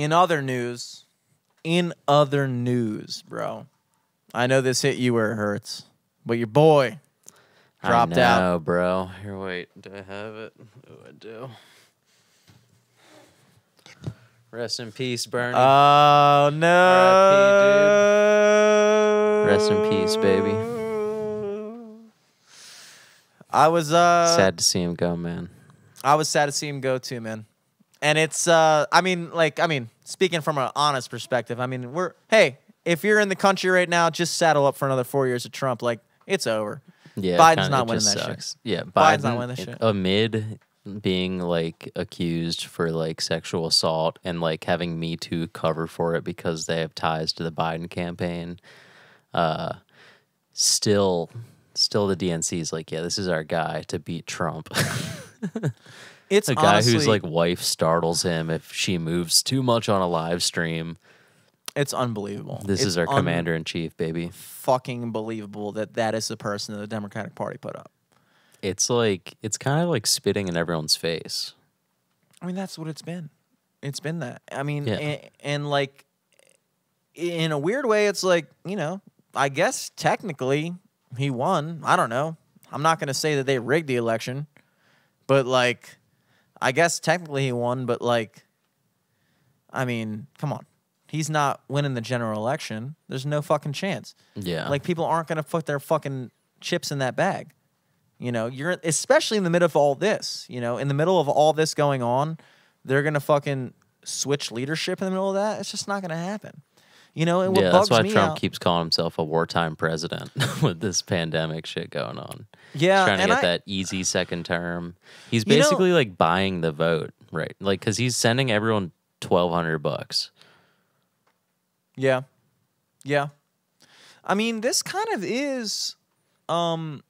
In other news, bro. I know this hit you where it hurts, but your boy dropped out. I know, bro. Here, wait. Do I have it? Oh, I do. Rest in peace, Bernie. Oh, no. R.I.P., dude. Rest in peace, baby. I was sad to see him go, man. I was sad to see him go too, man. And it's speaking from an honest perspective, I mean, if you're in the country right now, just saddle up for another 4 years of Trump. Like, it's over. Yeah, Biden's not winning that sucks. shit. Yeah, Biden's not winning that shit. Amid being like accused for like sexual assault and like having Me Too cover for it because they have ties to the Biden campaign, still the DNC is like, yeah, this is our guy to beat Trump. It's a guy whose like wife startles him if she moves too much on a live stream. It's unbelievable. This is our commander in chief, baby. Fucking believable that is the person that the Democratic Party put up. It's kind of like spitting in everyone's face. I mean, that's what it's been. It's been that. I mean, yeah. and like in a weird way, it's like, you know, I guess technically he won. I don't know. I'm not going to say that they rigged the election, but like, I guess technically he won, but like, I mean, come on. He's not winning the general election. There's no fucking chance. Yeah. Like, people aren't going to put their fucking chips in that bag. You know, you're especially in the middle of all this, you know, in the middle of all this going on, they're going to fucking switch leadership in the middle of that. It's just not going to happen. You know, and what bugs that's why me Trump out, keeps calling himself a wartime president with this pandemic shit going on. Yeah, he's trying to get that easy second term. He's basically like buying the vote, right? Like, because he's sending everyone $1,200. Yeah, yeah. I mean, this kind of is a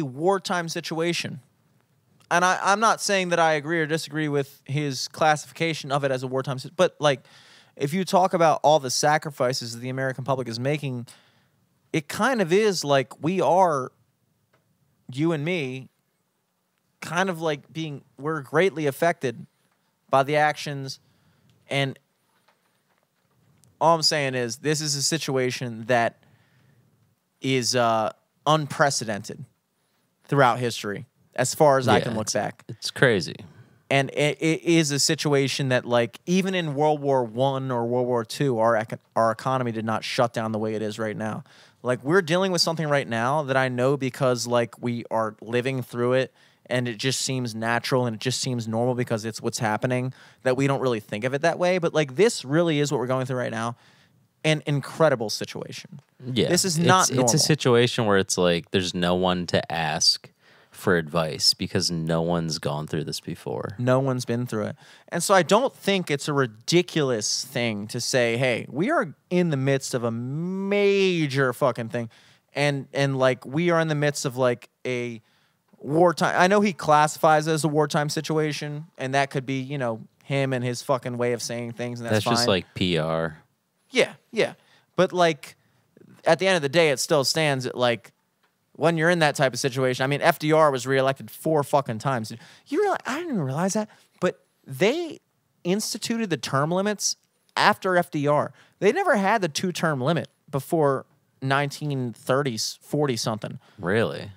wartime situation. And I'm not saying that I agree or disagree with his classification of it as a wartime, but like, if you talk about all the sacrifices that the American public is making, it kind of is like we are, you and me, kind of like we're greatly affected by the actions. And all I'm saying is this is a situation that is unprecedented throughout history, as far as I can look back. It's crazy. And it is a situation that, like, even in World War I or World War II, our economy did not shut down the way it is right now. Like, we're dealing with something right now that I know because, like, we are living through it, and it just seems natural and it just seems normal because it's what's happening, that we don't really think of it that way. But, like, this really is what we're going through right now. An incredible situation. Yeah. This is not normal. It's a situation where it's like there's no one to ask for advice because no one's gone through this before. No one's been through it. And so I don't think it's a ridiculous thing to say, hey, we are in the midst of a major fucking thing. And like, we are in the midst of like a wartime. I know he classifies it as a wartime situation, and that could be, you know, him and his fucking way of saying things, and that's fine. Just like PR. Yeah, yeah. But like, at the end of the day, it still stands at like, when you're in that type of situation, I mean, FDR was reelected 4 fucking times. You realize, I didn't even realize that, but they instituted the term limits after FDR. They never had the 2-term limit before 1930s, 40-something. Really?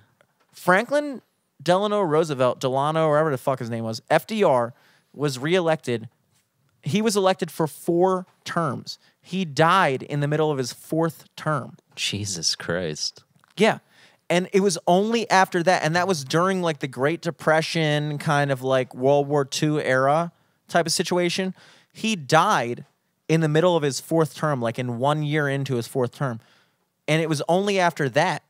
Franklin Delano Roosevelt, Delano, or whatever the fuck his name was, FDR was reelected. He was elected for 4 terms. He died in the middle of his 4th term. Jesus Christ. Yeah. And it was only after that, and that was during like the Great Depression, kind of like World War II era type of situation. He died in the middle of his 4th term, like in 1 year into his 4th term. And it was only after that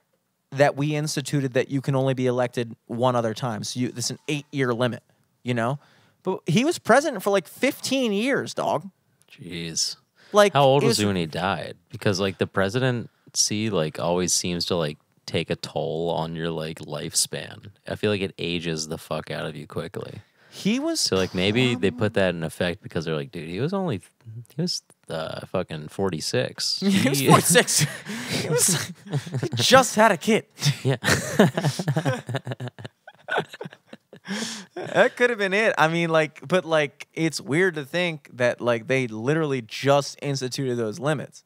that we instituted that you can only be elected 1 other time. So this is an 8-year limit, you know? But he was president for like 15 years, dog. Jeez. Like, how old was he when he died? Because like the presidency like always seems to like take a toll on your like lifespan. I feel like it ages the fuck out of you quickly. He was so like maybe they put that in effect because they're like, dude, he was fucking 46. He was 46. He just had a kid. Yeah. That could have been it. I mean, like, but like, it's weird to think that like they literally just instituted those limits.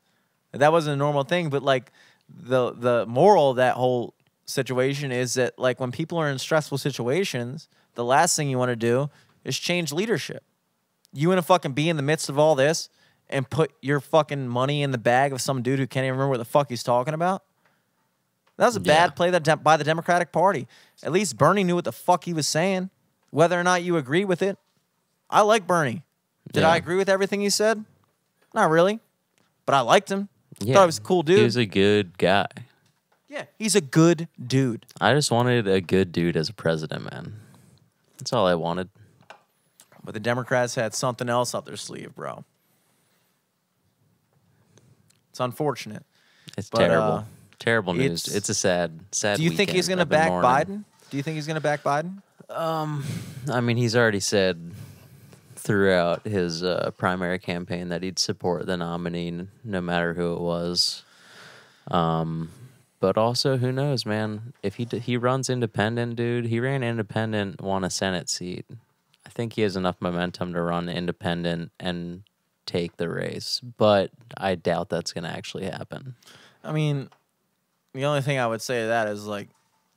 That wasn't a normal thing, but like the moral of that whole situation is that like when people are in stressful situations, the last thing you want to do is change leadership. You want to fucking be in the midst of all this and put your fucking money in the bag of some dude who can't even remember what the fuck he's talking about? That was a bad play by the Democratic Party. At least Bernie knew what the fuck he was saying, whether or not you agree with it. I like Bernie. Did I agree with everything he said? Not really, but I liked him. Yeah. Thought he was a cool dude. He was a good guy. Yeah, he's a good dude. I just wanted a good dude as a president, man. That's all I wanted. But the Democrats had something else up their sleeve, bro. It's unfortunate. It's terrible. Terrible news. It's a sad Do you think he's going to back Biden? Do you think he's going to back Biden? I mean, he's already said throughout his primary campaign that he'd support the nominee no matter who it was. But also, who knows, man? If he runs independent, dude, he ran independent, won a Senate seat. I think he has enough momentum to run independent and take the race. But I doubt that's going to actually happen. I mean, the only thing I would say to that is, like,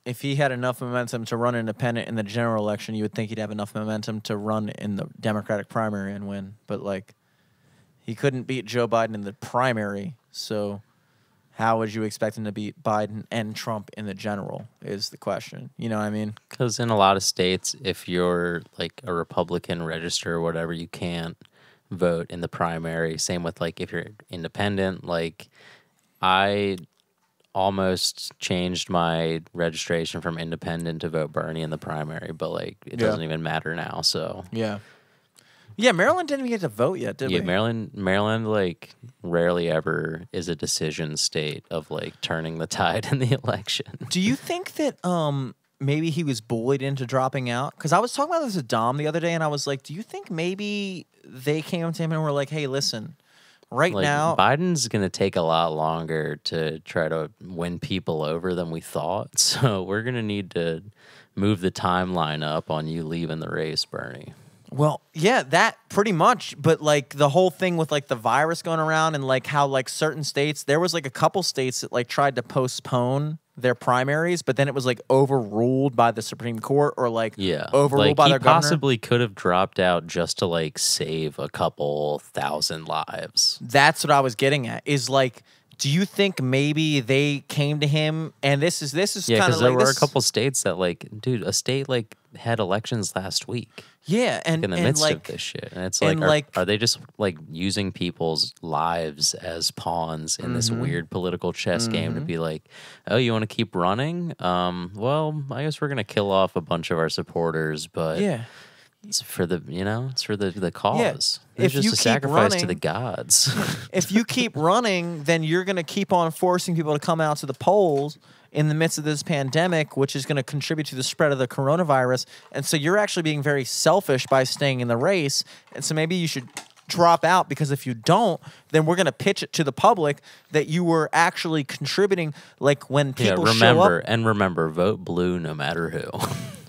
if he had enough momentum to run independent in the general election, you would think he'd have enough momentum to run in the Democratic primary and win. But, like, he couldn't beat Joe Biden in the primary, so how would you expect him to beat Biden and Trump in the general is the question. You know what I mean? Because in a lot of states, if you're, like, a Republican register or whatever, you can't vote in the primary. Same with, like, if you're independent. Like, I almost changed my registration from independent to vote Bernie in the primary, but like it doesn't even matter now. So yeah, Maryland didn't even get to vote yet, did we? Yeah, Maryland like rarely ever is a decision state of like turning the tide in the election. Do you think that maybe he was bullied into dropping out? Because I was talking about this with Dom the other day, and I was like, do you think maybe they came up to him and were like, hey, listen, right now Biden's going to take a lot longer to try to win people over than we thought. So we're going to need to move the timeline up on you leaving the race, Bernie. Well, yeah, that pretty much. But like the whole thing with like the virus going around and like how like certain states, there was like a couple states that like tried to postpone their primaries, but then it was like overruled by the Supreme Court or like overruled by their governor. He possibly could have dropped out just to like save a couple thousand lives. That's what I was getting at. Is like, do you think maybe they came to him and this is kind of like because there were a couple states that like, dude, a state like had elections last week. Yeah, and in the midst like, of this shit, and it's like, are they just like using people's lives as pawns in this weird political chess game to be like, oh, you want to keep running? Well, I guess we're gonna kill off a bunch of our supporters, but it's for the it's for the cause. Yeah. It's just a sacrifice to the gods. If you keep running, then you're gonna keep on forcing people to come out to the polls in the midst of this pandemic, which is going to contribute to the spread of the coronavirus. And so you're actually being very selfish by staying in the race. And so maybe you should drop out, because if you don't, then we're going to pitch it to the public that you were actually contributing. Like when people show up. And remember, vote blue no matter who.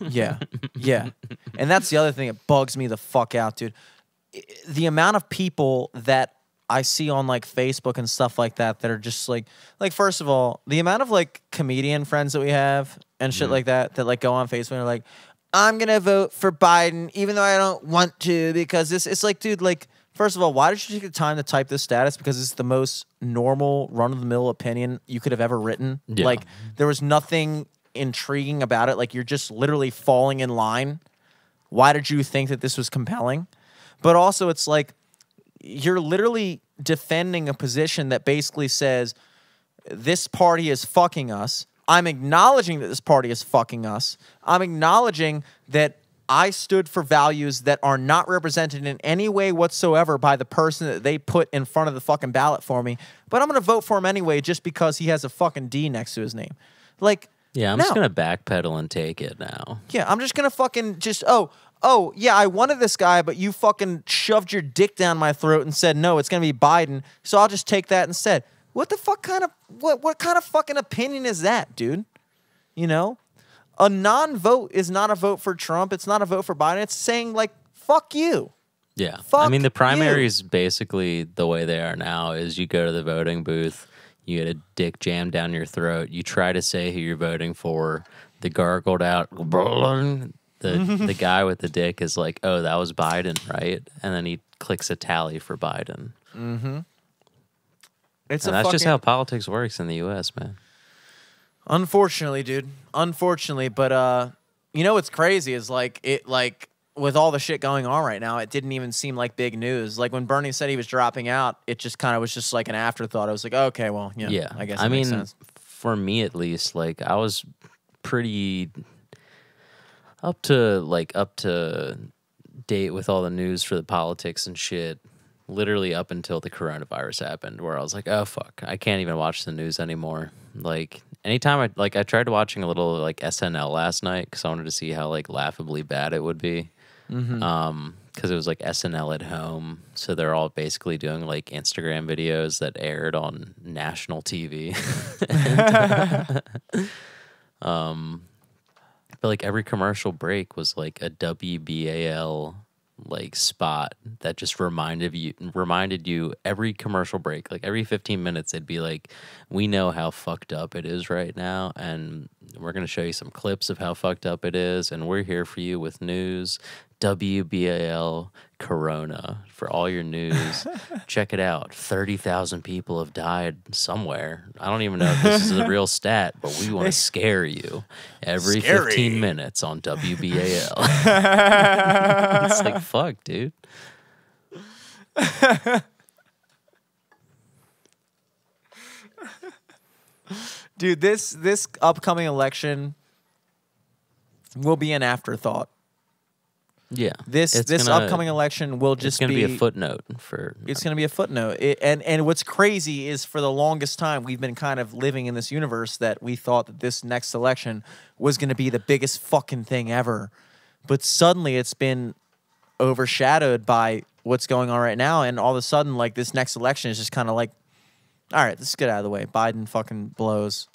Yeah. And that's the other thing that bugs me the fuck out, dude. The amount of people that I see on like Facebook and stuff like that are just like first of all, the amount of like comedian friends that we have and shit like that like go on Facebook and are like, I'm gonna vote for Biden even though I don't want to, because it's like, dude, like, first of all, why did you take the time to type this status? Because it's the most normal run-of-the-mill opinion you could have ever written. Yeah. Like there was nothing intriguing about it. Like you're just literally falling in line. Why did you think that this was compelling? But also it's like, you're literally defending a position that basically says this party is fucking us. I'm acknowledging that this party is fucking us. I'm acknowledging that I stood for values that are not represented in any way whatsoever by the person that they put in front of the fucking ballot for me. But I'm going to vote for him anyway just because he has a fucking D next to his name. Like, yeah, I'm just going to backpedal and take it now. Yeah, I'm just going to fucking just, oh, yeah, I wanted this guy, but you fucking shoved your dick down my throat and said, no, it's going to be Biden, so I'll just take that instead. What the fuck kind of, what kind of fucking opinion is that, dude? You know? A non-vote is not a vote for Trump. It's not a vote for Biden. It's saying, like, fuck you. Yeah. Fuck I mean, the you. primaries basically the way they are now is you go to the voting booth, you get a dick jammed down your throat, you try to say who you're voting for, the gargled out, the guy with the dick is like, oh, that was Biden, right? And then he clicks a tally for Biden. Mm-hmm. And that's just how politics works in the U.S., man. Unfortunately, dude. Unfortunately, but you know what's crazy is like with all the shit going on right now, it didn't even seem like big news. Like when Bernie said he was dropping out, it just kind of was just like an afterthought. I was like, okay, well, yeah. I guess. I mean, makes sense. For me at least, like I was pretty up to date with all the news for the politics and shit. Literally up until the coronavirus happened, where I was like, oh fuck, I can't even watch the news anymore. Like anytime I tried watching a little like SNL last night because I wanted to see how like laughably bad it would be. Because it was like SNL at home, so they're all basically doing like Instagram videos that aired on national TV. But like every commercial break was like a WBAL like spot that just reminded you every commercial break, like every 15 minutes it'd be like, we know how fucked up it is right now, and we're going to show you some clips of how fucked up it is, and we're here for you with news. WBAL Corona for all your news. Check it out. 30,000 people have died somewhere. I don't even know if this is a real stat, but we want to scare you every 15 minutes on WBAL. It's like, fuck, dude. Dude, this upcoming election will be an afterthought. Yeah, this upcoming election will just be a footnote for. It's going to be a footnote. And what's crazy is for the longest time we've been kind of living in this universe that we thought that this next election was going to be the biggest fucking thing ever, but suddenly it's been overshadowed by what's going on right now, and all of a sudden like this next election is just kind of like, all right, let's get out of the way. Biden fucking blows.